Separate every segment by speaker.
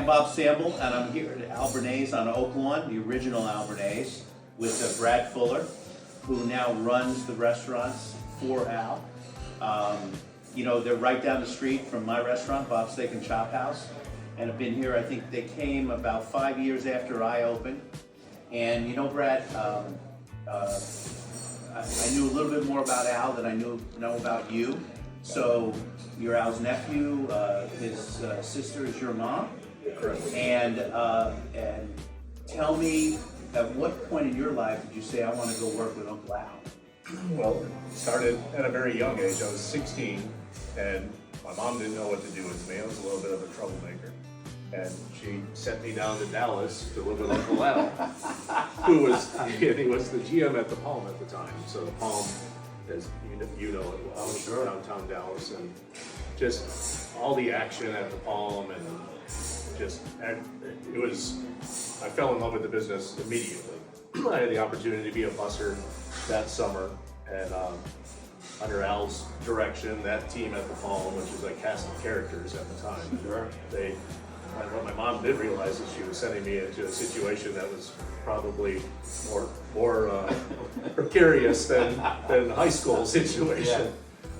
Speaker 1: I'm Bob Sample, and I'm here at Al Bernays on Oak Lawn, the original Al Bernays, with Brad Fuller, who now runs the restaurants for Al. You know, they're right down the street from my restaurant, Bob's Steak and Chop House, and have been here. I think they came about 5 years after I opened. And you know, Brad, I knew a little bit more about Al than I know about you. So you're Al's nephew. His sister is your mom.
Speaker 2: Correct.
Speaker 1: And tell me, at what point in your life did you say, I want to go work with Uncle Al?
Speaker 2: Well, it started at a very young age. I was 16, and my mom didn't know what to do with me. I was a little bit of a troublemaker. And she sent me down to Dallas to live with Uncle Al, he was the GM at the Palm at the time. So the Palm, as you know it well,
Speaker 1: Sure.
Speaker 2: Downtown Dallas, and just all the action at the Palm, and I fell in love with the business immediately. I had the opportunity to be a busser that summer, and under Al's direction, that team at the Palm, which was a cast of characters at the time,
Speaker 1: Sure.
Speaker 2: What my mom did realize is she was sending me into a situation that was probably more precarious than a high school situation.
Speaker 1: Yeah.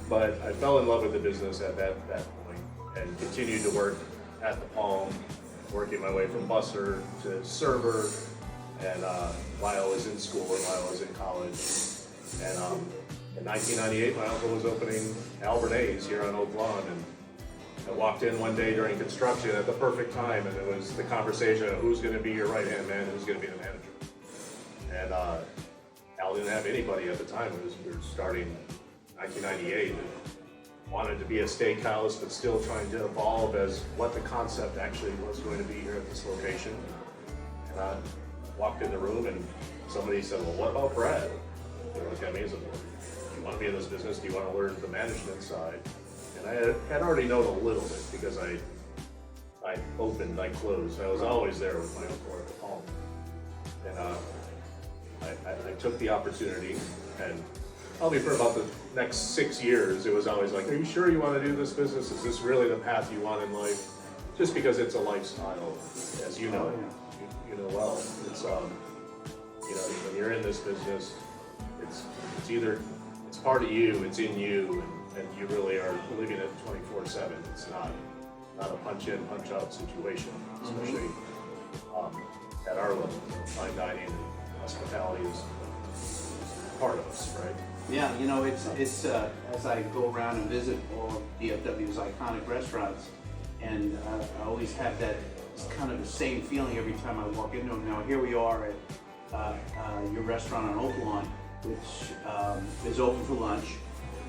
Speaker 2: But I fell in love with the business at that point and continued to work at the Palm, working my way from busser to server, and while I was in school and while I was in college. And in 1998, my uncle was opening Al Bernays here on Oak Lawn, and I walked in one day during construction at the perfect time, and it was the conversation of who's going to be your right-hand man, who's going to be the manager. And Al didn't have anybody at the time. We were starting 1998 and wanted to be a steakhouse, but still trying to evolve as what the concept actually was going to be here at this location. And I walked in the room, and somebody said, well, what about Brad? They looked at me and said, well, do you want to be in this business? Do you want to learn the management side? And I had already known a little bit because I opened, I closed. I was always there with my uncle at the Palm. And I took the opportunity, and probably for about the next 6 years, it was always like, are you sure you want to do this business? Is this really the path you want in life? Just because it's a lifestyle, as you know, you know well. It's when you're in this business, it's either it's part of you, it's in you, and you really are living it 24/7. It's not a punch in, punch out situation, especially at our level. Fine dining and hospitality is part of us, right?
Speaker 1: Yeah, you know, it's as I go around and visit all of DFW's iconic restaurants, and I always have that kind of the same feeling every time I walk into them. Now here we are at your restaurant on Oak Lawn, which is open for lunch,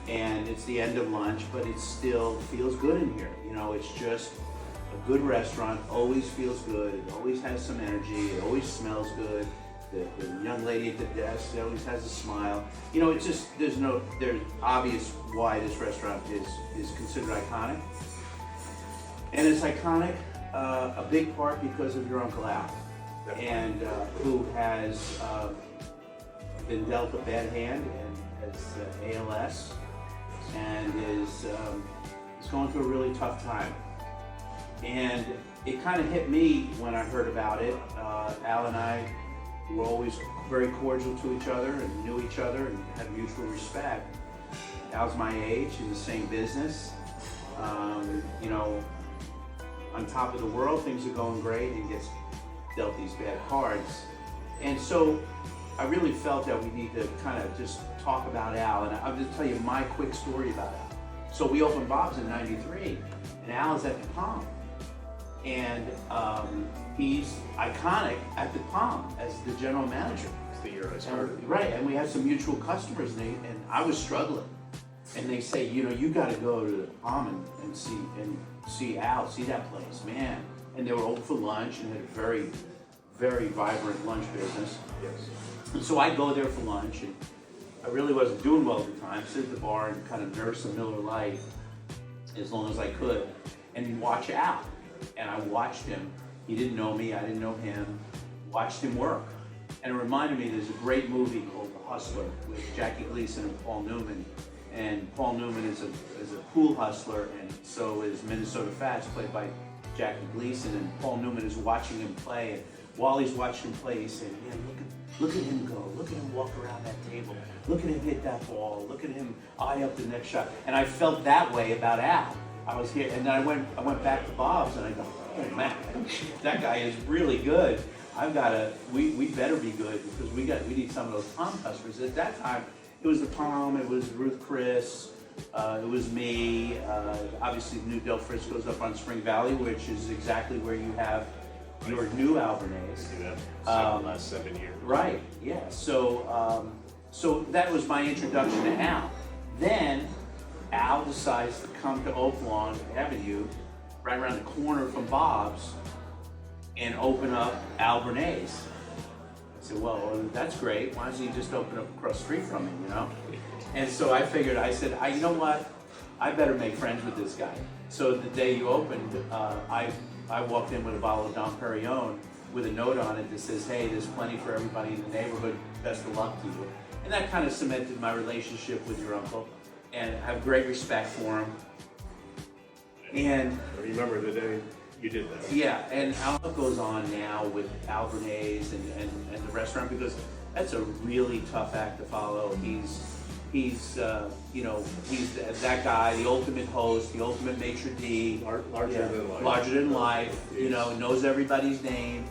Speaker 1: and it's the end of lunch, but it still feels good in here. You know, it's just a good restaurant, always feels good, it always has some energy, it always smells good. The young lady at the desk always has a smile. You know, it's just, there's obvious why this restaurant is considered iconic. And it's iconic, a big part because of your Uncle Al, and who has been dealt a bad hand and has ALS, and is going through a really tough time. And it kind of hit me when I heard about it. Al and I were always very cordial to each other and knew each other and had mutual respect. Al's my age, in the same business. You know, on top of the world, things are going great, and gets dealt these bad cards. And so I really felt that we need to kind of just talk about Al, and I'll just tell you my quick story about Al. So we opened Bob's in '93, and Al is at the Palm. And he's iconic at the Palm as the general manager.
Speaker 2: It's the year I started.
Speaker 1: Right, and we had some mutual customers, and I was struggling. And they say, you know, you got to go to the Palm and see Al, see that place, man. And they were open for lunch and had a very, very vibrant lunch business.
Speaker 2: Yes.
Speaker 1: And so I go there for lunch, and I really wasn't doing well at the time. Sit at the bar and kind of nurse a Miller Lite as long as I could, and watch Al. And I watched him. He didn't know me, I didn't know him. Watched him work. And it reminded me, there's a great movie called The Hustler with Jackie Gleason and Paul Newman. And Paul Newman is a pool hustler, and so is Minnesota Fats, played by Jackie Gleason, and Paul Newman is watching him play. And while he's watching him play, he's saying, "Man, look at him go. Look at him walk around that table. Look at him hit that ball. Look at him eye up the next shot." And I felt that way about Al. I was here, and then I went back to Bob's, and I go, "Oh man, that guy is really good. We better be good because we need some of those Palm customers." At that time, it was the Palm, it was Ruth Chris, it was me. Obviously, the new Del Frisco's up on Spring Valley, which is exactly where you have your new Albernays.
Speaker 2: Last 7 years.
Speaker 1: Right. Yeah. So that was my introduction to Al. Then Al decides to come to Oak Lawn Avenue, right around the corner from Bob's, and open up Albernays. I said, "Well, that's great. Why doesn't he just open up across the street from him, you know?" And so I figured, I said, you know what? I better make friends with this guy. So the day you opened, I walked in with a bottle of Dom Perignon with a note on it that says, "Hey, there's plenty for everybody in the neighborhood. Best of luck to you." And that kind of cemented my relationship with your uncle, and I have great respect for him. And
Speaker 2: I remember the day you did that.
Speaker 1: yeah, and Al goes on now with Albernays and the restaurant, because that's a really tough act to follow. He's that guy, the ultimate host, the ultimate maitre d',
Speaker 2: Larger than life.
Speaker 1: larger than life. You know, knows everybody's name.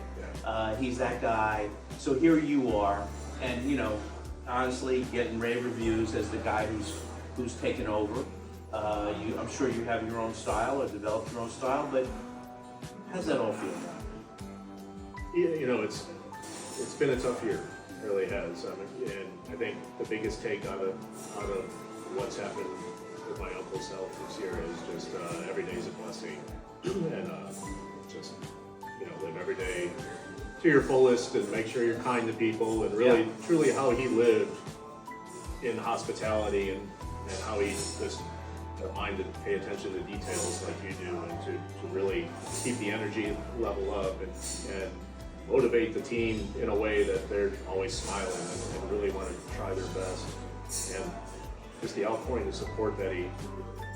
Speaker 1: He's that guy. So here you are, and honestly, getting rave reviews as the guy who's taken over. I'm sure you have your own style or developed your own style, but how does that all feel?
Speaker 2: Yeah, it's been a tough year. It really has. And I think the biggest take out of what's happened with my uncle's health this year is just every day is a blessing, and just live every day to your fullest and make sure you're kind to people, and really truly how he lived in hospitality, and how he just mind to pay attention to details like you do, and to really keep the energy level up and motivate the team in a way that they're always smiling and really want to try their best. And just the outpouring of support that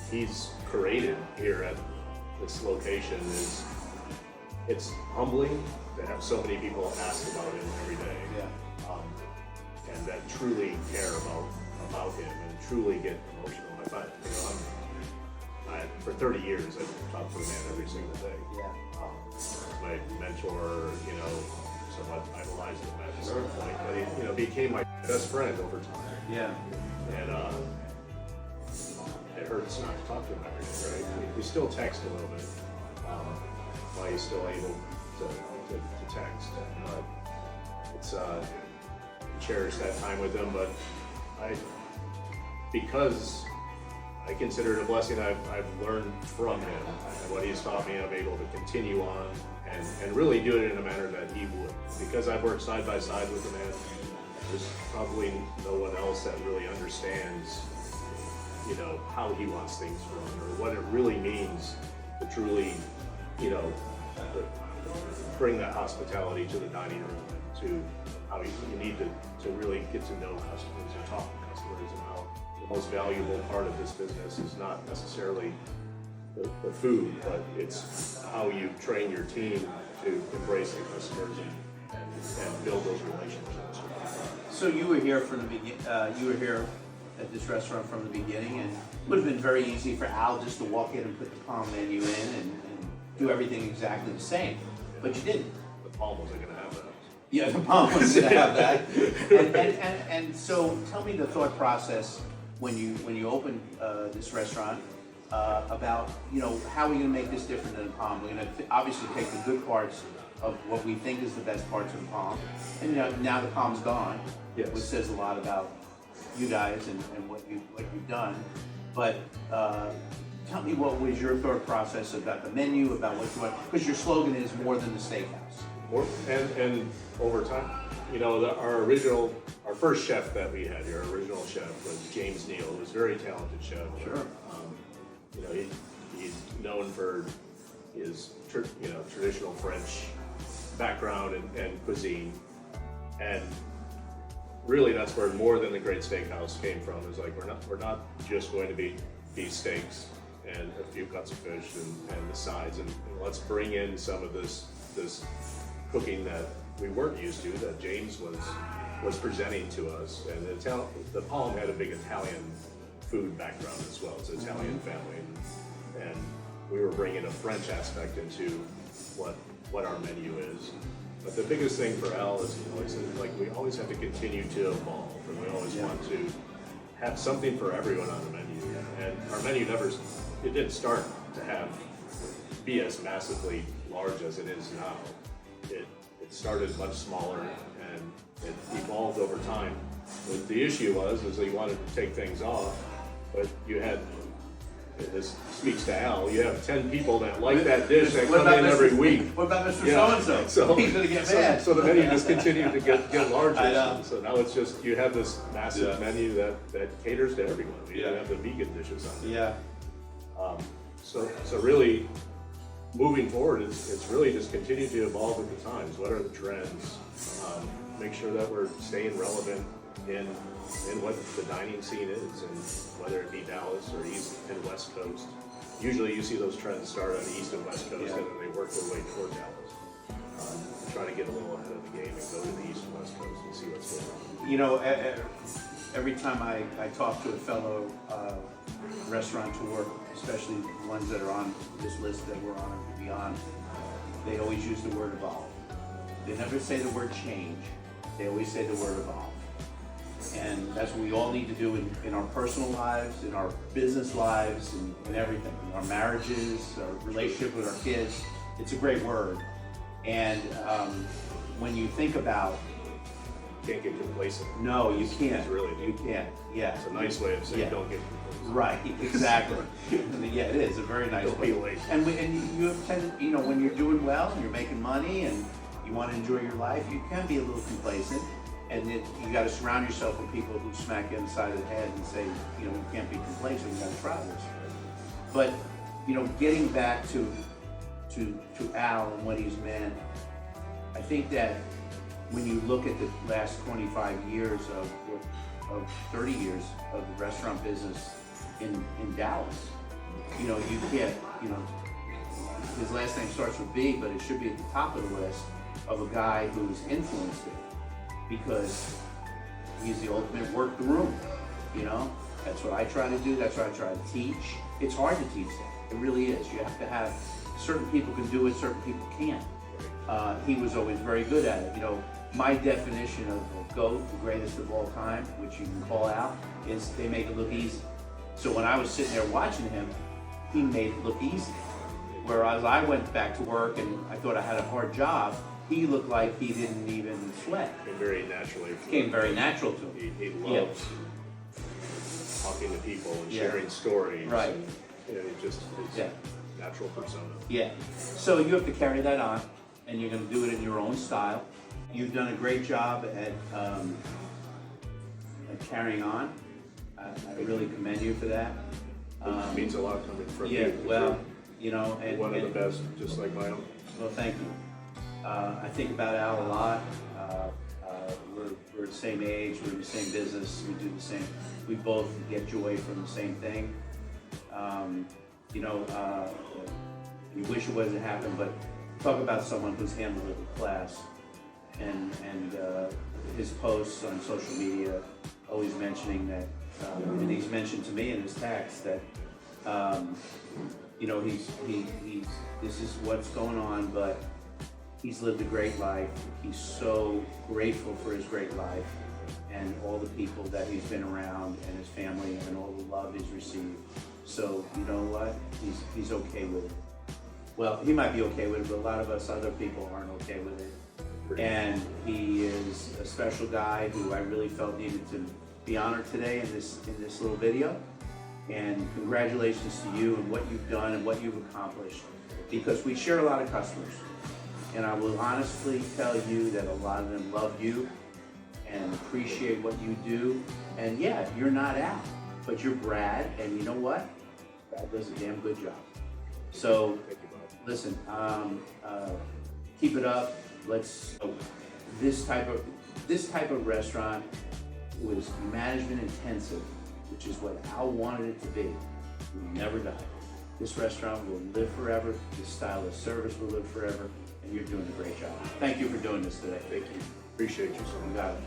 Speaker 2: he's created here at this location it's humbling to have so many people ask about him every day. And that truly care about him and truly get emotional. For 30 years, I've talked to the man every single day. My mentor, somewhat idolized him at a certain point, but he became my best friend over time.
Speaker 1: Yeah.
Speaker 2: And it hurts not to talk to him every day, right? We still text a little bit, while he's still able to text. But it's cherish that time with him, but because I consider it a blessing I've learned from him, and what he's taught me, I'm able to continue on and really do it in a manner that he would. Because I've worked side by side with the man, there's probably no one else that really understands, how he wants things run, or what it really means to truly, bring that hospitality to the dining room, and to how you need to really get to know customers and talk to customers, and how the most valuable part of this business is not necessarily the food, but it's how you train your team to embrace the customers and build those relationships.
Speaker 1: So you were here from the beginning. You were here at this restaurant from the beginning, and it would have been very easy for Al just to walk in and put the Palm menu in and do everything exactly the same, but you didn't.
Speaker 2: The Palm wasn't going to have that.
Speaker 1: Yeah, the Palm was going to have that. And so tell me the thought process when you opened this restaurant about how are we going to make this different than the Palm. We're going to obviously take the good parts of what we think is the best parts of the Palm, and now the Palm's gone,
Speaker 2: yes,
Speaker 1: which says a lot about you guys and what you've done. But tell me, what was your thought process about the menu, about what you want? Because your slogan is more than the steakhouse.
Speaker 2: And over time, our first chef that we had here, our original chef, was James Neal, who was a very talented chef.
Speaker 1: Sure.
Speaker 2: He's known for his traditional French background and cuisine, and really that's where More Than the Great Steakhouse came from. Is like we're not just going to be beef steaks and a few cuts of fish and the sides, and let's bring in some of this cooking that we weren't used to, that James was presenting to us. And the Palm had a big Italian food background as well. It's an Italian family, and we were bringing a French aspect into what our menu is. But the biggest thing for Al is, it's like we always have to continue to evolve, and we always want to have something for everyone on the menu. And our menu it didn't start to be as massively large as it is now. It started much smaller, and it evolved over time. But the issue was that you wanted to take things off, but you had, this speaks to Al, you have 10 people that like that dish that come in every week.
Speaker 1: What about Mr. So-and-so?
Speaker 2: So
Speaker 1: he's gonna get mad.
Speaker 2: So the menu just continued to get larger.
Speaker 1: I know.
Speaker 2: So now it's just, you have this massive menu that caters to everyone. You have the vegan dishes on there.
Speaker 1: Yeah.
Speaker 2: So really, moving forward, it's really just continue to evolve with the times. What are the trends? Make sure that we're staying relevant in what the dining scene is, and whether it be Dallas or East and West Coast. Usually you see those trends start on the East and West Coast, and then they work their way toward Dallas. Try to get a little ahead of the game and go to the East and West Coast and see what's going on.
Speaker 1: You know, every time I talk to a fellow restaurateur, especially the ones that are on this list that we're on and beyond, they always use the word evolve. They never say the word change. They always say the word evolve. And that's what we all need to do in our personal lives, in our business lives, and everything. In our marriages, our relationship with our kids. It's a great word. And when you think about,
Speaker 2: Can't get complacent.
Speaker 1: no, you can't.
Speaker 2: It's really
Speaker 1: You can't. Yeah.
Speaker 2: It's a nice way of saying don't get complacent.
Speaker 1: Right. Exactly. Yeah, it is a very nice
Speaker 2: Don't
Speaker 1: way.
Speaker 2: be lazy.
Speaker 1: And you tend to, when you're doing well and you're making money and you want to enjoy your life, you can be a little complacent. And you got to surround yourself with people who smack you on the side of the head and say, you can't be complacent. You got to try this. But getting back to Al and what he's meant, I think that when you look at the last 25 years of 30 years of the restaurant business in Dallas, you can't, his last name starts with B, but it should be at the top of the list of a guy who's influenced it, because he's the ultimate work the room. That's what I try to do. That's what I try to teach. It's hard to teach that. It really is. You have to have, certain people can do it, certain people can't. He was always very good at it. My definition of GOAT, the greatest of all time, which you can call out, is they make it look easy. So when I was sitting there watching him, he made it look easy. Whereas I went back to work and I thought I had a hard job, he looked like he didn't even sweat.
Speaker 2: Came very naturally.
Speaker 1: Came very natural to him.
Speaker 2: He loves talking to people and sharing stories.
Speaker 1: Right.
Speaker 2: And, it just his natural persona.
Speaker 1: Yeah. So you have to carry that on, and you're going to do it in your own style. You've done a great job at carrying on. I really commend you for that.
Speaker 2: It means a lot coming from
Speaker 1: Yeah.
Speaker 2: you.
Speaker 1: Well,
Speaker 2: You're one of the best, just like my own.
Speaker 1: Well, thank you. I think about Al a lot. We're the same age, we're in the same business, we do the same, we both get joy from the same thing. You wish it wasn't happened, but talk about someone who's handled it with class, and his posts on social media always mentioning that, and he's mentioned to me in his text that, this is what's going on, but he's lived a great life. He's so grateful for his great life and all the people that he's been around and his family and all the love he's received. So you know what? He's okay with it. Well, he might be okay with it, but a lot of us other people aren't okay with it. And he is a special guy who I really felt needed to be honored today in this little video. And congratulations to you and what you've done and what you've accomplished, because we share a lot of customers. And I will honestly tell you that a lot of them love you and appreciate what you do. And yeah, you're not Al, but you're Brad, and you know what? Brad does a damn good job. So, listen, keep it up. This type of restaurant was management intensive, which is what Al wanted it to be. We never died. This restaurant will live forever, this style of service will live forever, and you're doing a great job. Thank you for doing this today.
Speaker 2: Thank you. Appreciate you so
Speaker 1: You
Speaker 2: much.
Speaker 1: got it.